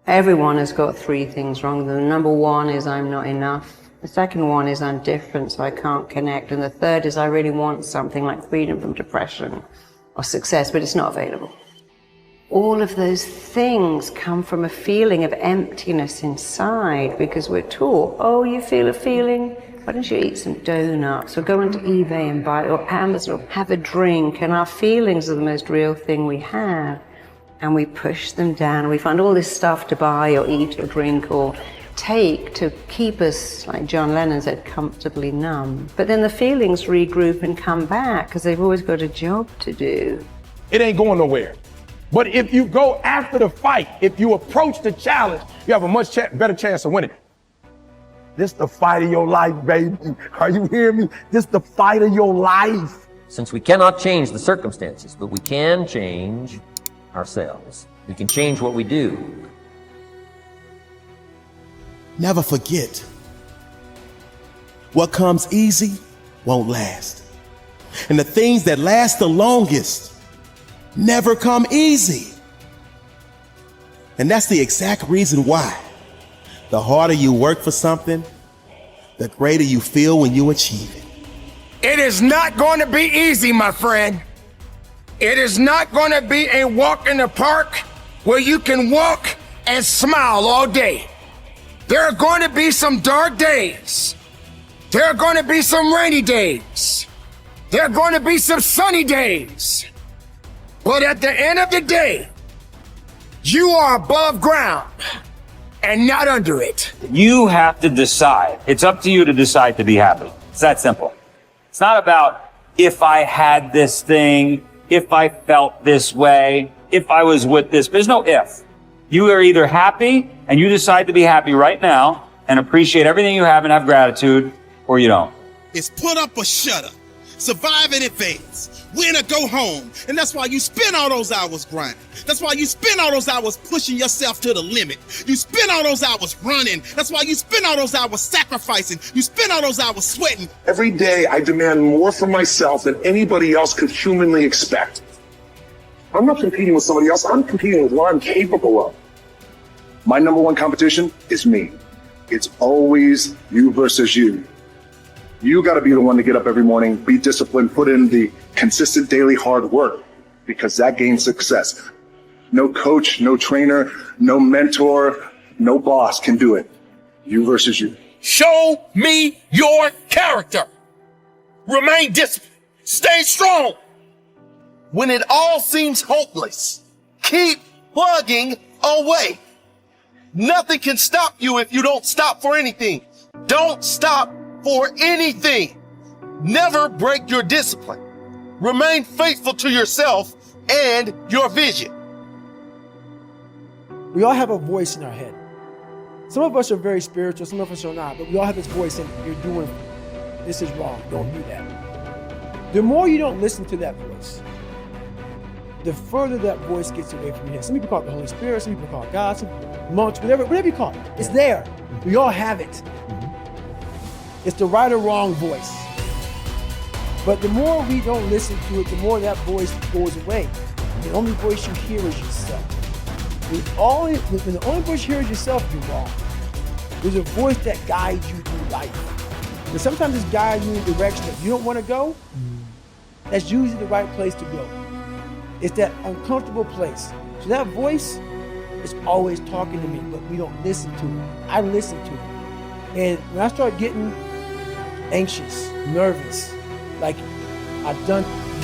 Everyone has got three things wrong. The number one is I'm not enough. The second one is I'm different, so I can't connect. And the third is I really want something like freedom from depression or success, but it's not available. All of those things come from a feeling of emptiness inside because we're taught, oh, you feel a feeling? Why don't you eat some donuts or go onto eBay and buy, or Amazon, or have a drink? And our feelings are the most real thing we have. And we push them down. We find all this stuff to buy or eat or drink or take to keep us, like John Lennon said, comfortably numb. But then the feelings regroup and come back because they've always got a job to do. It ain't going nowhere. But if you go after the fight, if you approach the challenge, you have a much better chance of winning. This the fight of your life, baby. Are you hearing me? This the fight of your life. Since we cannot change the circumstances, but we can change ourselves. We can change what we do. Never forget, what comes easy won't last. And the things that last the longest never come easy. And that's the exact reason why the harder you work for something, the greater you feel when you achieve it. It is not going to be easy, my friend. It is not going to be a walk in the park where you can walk and smile all day. There are going to be some dark days. There are going to be some rainy days. There are going to be some sunny days. But at the end of the day, you are above ground and not under it. You have to decide. It's up to you to decide to be happy. It's that simple. It's not about if I had this thing, if I felt this way, if I was with this. There's no if. You are either happy and you decide to be happy right now and appreciate everything you have and have gratitude, or you don't. It's put up or shut up. Survive in advance. Win or go home. And that's why you spend all those hours grinding. That's why you spend all those hours pushing yourself to the limit. You spend all those hours running. That's why you spend all those hours sacrificing. You spend all those hours sweating. Every day I demand more from myself than anybody else could humanly expect. I'm not competing with somebody else. I'm competing with what I'm capable of. My number one competition is me. It's always you versus you. You got to be the one to get up every morning, be disciplined, put in the consistent daily hard work, because that gains success. No coach, no trainer, no mentor, no boss can do it. You versus you. Show me your character. Remain disciplined. Stay strong. When it all seems hopeless, keep plugging away. Nothing can stop you if you don't stop for anything. Don't stop for anything. Never break your discipline. Remain faithful to yourself and your vision. We all have a voice in our head. Some of us are very spiritual, some of us are not, but we all have this voice and you're doing, this is wrong, don't do that. The more you don't listen to that voice, the further that voice gets away from your head. Some people call it the Holy Spirit, some people call it God, some monks, whatever you call it. It's there. We all have it. It's the right or wrong voice. But the more we don't listen to it, the more that voice goes away. The only voice you hear is yourself. When the only voice you hear is yourself, you're wrong. There's a voice that guides you through life. But sometimes it's guiding you in a direction that you don't want to go. That's usually the right place to go. It's that uncomfortable place. So that voice is always talking to me, but we don't listen to it. I listen to it. And when I start getting anxious, nervous, like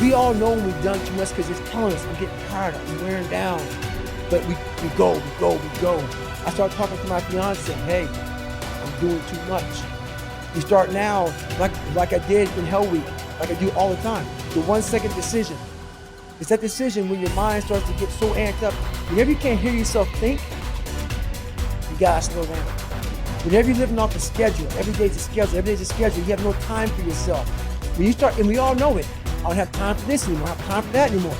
we all know when we've done too much because it's telling us, I'm getting tired, I'm wearing down. But we go. I start talking to my fiance, hey, I'm doing too much. We start now, like I did in Hell Week, like I do all the time, the 1 second decision. It's that decision when your mind starts to get so amped up. Whenever you can't hear yourself think, you gotta slow down. Whenever you're living off a schedule, every day's a schedule, you have no time for yourself. When you start, and we all know it, I don't have time for this anymore, I don't have time for that anymore.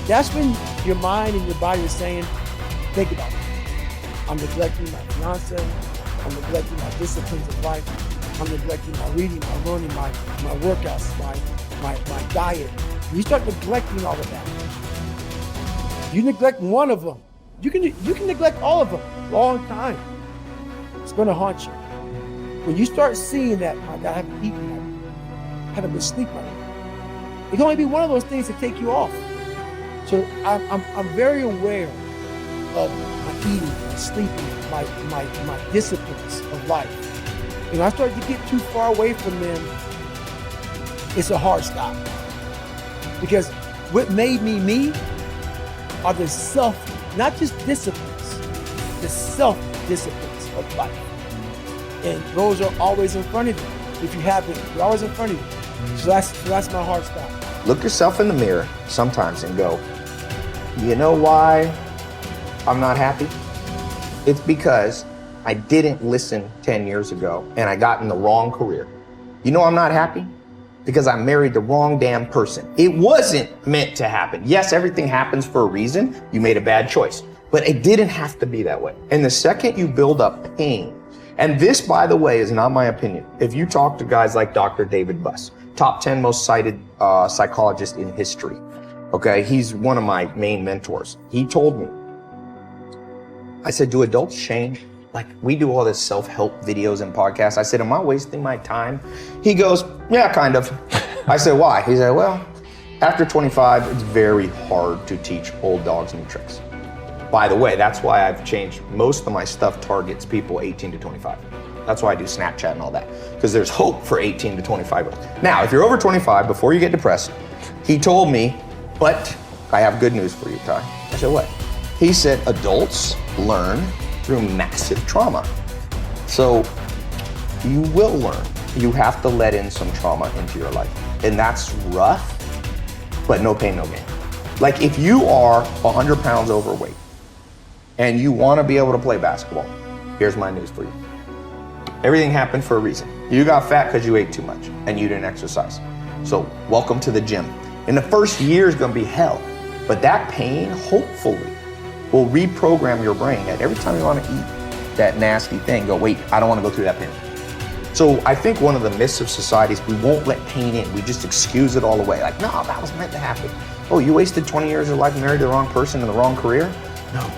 That's when your mind and your body are saying, think about it. I'm neglecting my fiance, I'm neglecting my disciplines of life, I'm neglecting my reading, my learning, my workouts, my diet. When you start neglecting all of that, you neglect one of them, you can neglect all of them. long time. It's going to haunt you. When you start seeing that, my God, I haven't eaten, I haven't been sleeping, it can only be one of those things to take you off. So I'm very aware of my eating, my sleeping, my disciplines of life. And I start to get too far away from them, it's a hard stop. Because what made me me are the not just disciplines, the self-disciplines of life. And those are always in front of you. If you haven't, they're always in front of you. So that's my hard stop. Look yourself in the mirror sometimes and go, you know why I'm not happy? It's because I didn't listen 10 years ago and I got in the wrong career. You know I'm not happy? Because I married the wrong damn person. It wasn't meant to happen. Yes, everything happens for a reason. You made a bad choice, but it didn't have to be that way. And the second you build up pain, and this, by the way, is not my opinion. If you talk to guys like Dr. David Buss, top 10 most cited psychologist in history, okay? He's one of my main mentors. He told me, I said, do adults change? Like, we do all this self-help videos and podcasts. I said, am I wasting my time? He goes, yeah, kind of. I said, why? He said, well, after 25, it's very hard to teach old dogs new tricks. By the way, that's why I've changed. Most of my stuff targets people 18 to 25. That's why I do Snapchat and all that, because there's hope for 18 to 25-year-olds. Now, if you're over 25, before you get depressed, he told me, but I have good news for you, Tai. I said, what? He said, adults learn through massive trauma. So you will learn. You have to let in some trauma into your life. And that's rough, but no pain, no gain. Like if you are 100 pounds overweight and you want to be able to play basketball, here's my news for you. Everything happened for a reason. You got fat because you ate too much and you didn't exercise. So welcome to the gym. And the first year is going to be hell, but that pain, hopefully, will reprogram your brain that every time you want to eat that nasty thing, go, wait, I don't want to go through that pain. So I think one of the myths of society is we won't let pain in. We just excuse it all away. Like, no, that was meant to happen. Oh, you wasted 20 years of life and married the wrong person in the wrong career? No,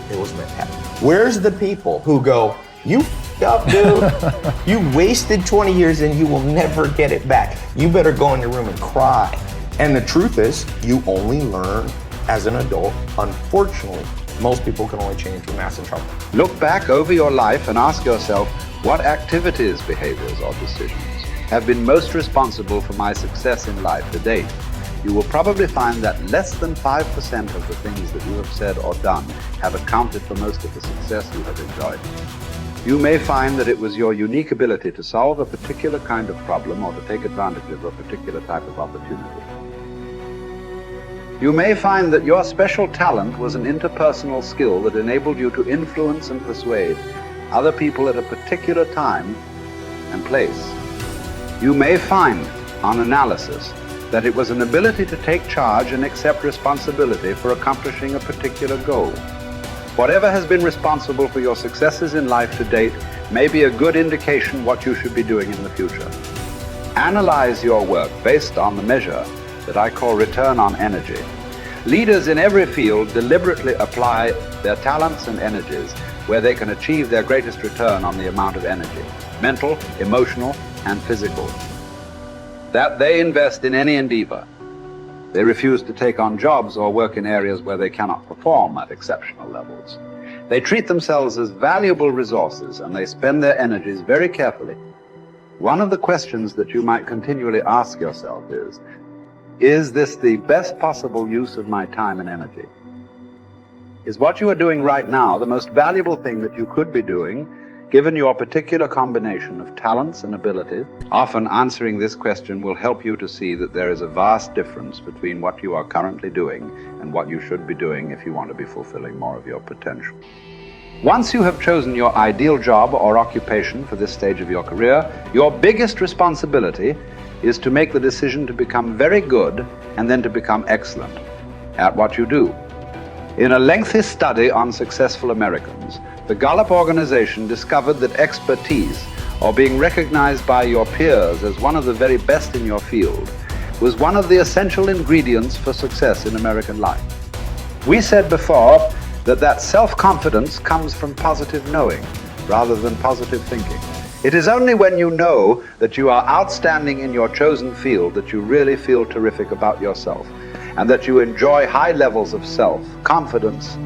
it was meant to happen. Where's the people who go, you f***ed up, dude. You wasted 20 years and you will never get it back. You better go in your room and cry. And the truth is, you only learn as an adult. Unfortunately, most people can only change through massive trauma. Look back over your life and ask yourself, what activities, behaviors, or decisions have been most responsible for my success in life to date? You will probably find that less than 5% of the things that you have said or done have accounted for most of the success you have enjoyed. You may find that it was your unique ability to solve a particular kind of problem or to take advantage of a particular type of opportunity. You may find that your special talent was an interpersonal skill that enabled you to influence and persuade other people at a particular time and place. You may find, on analysis, that it was an ability to take charge and accept responsibility for accomplishing a particular goal. Whatever has been responsible for your successes in life to date may be a good indication what you should be doing in the future. Analyze your work based on the measure that I call return on energy. Leaders in every field deliberately apply their talents and energies where they can achieve their greatest return on the amount of energy, mental, emotional, and physical, that they invest in any endeavor. They refuse to take on jobs or work in areas where they cannot perform at exceptional levels. They treat themselves as valuable resources and they spend their energies very carefully. One of the questions that you might continually ask yourself is this the best possible use of my time and energy? Is what you are doing right now the most valuable thing that you could be doing, given your particular combination of talents and abilities? Often answering this question will help you to see that there is a vast difference between what you are currently doing and what you should be doing if you want to be fulfilling more of your potential. Once you have chosen your ideal job or occupation for this stage of your career, your biggest responsibility is to make the decision to become very good and then to become excellent at what you do. In a lengthy study on successful Americans, the Gallup organization discovered that expertise, or being recognized by your peers as one of the very best in your field, was one of the essential ingredients for success in American life. We said before that self-confidence comes from positive knowing rather than positive thinking. It is only when you know that you are outstanding in your chosen field that you really feel terrific about yourself, and that you enjoy high levels of self-confidence.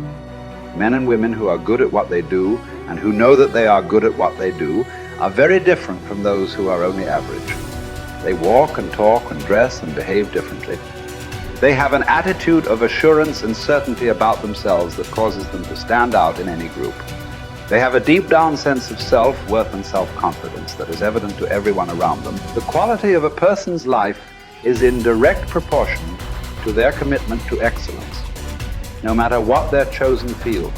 Men and women who are good at what they do and who know that they are good at what they do are very different from those who are only average. They walk and talk and dress and behave differently. They have an attitude of assurance and certainty about themselves that causes them to stand out in any group. They have a deep down sense of self-worth and self-confidence that is evident to everyone around them. The quality of a person's life is in direct proportion to their commitment to excellence, no matter what their chosen field.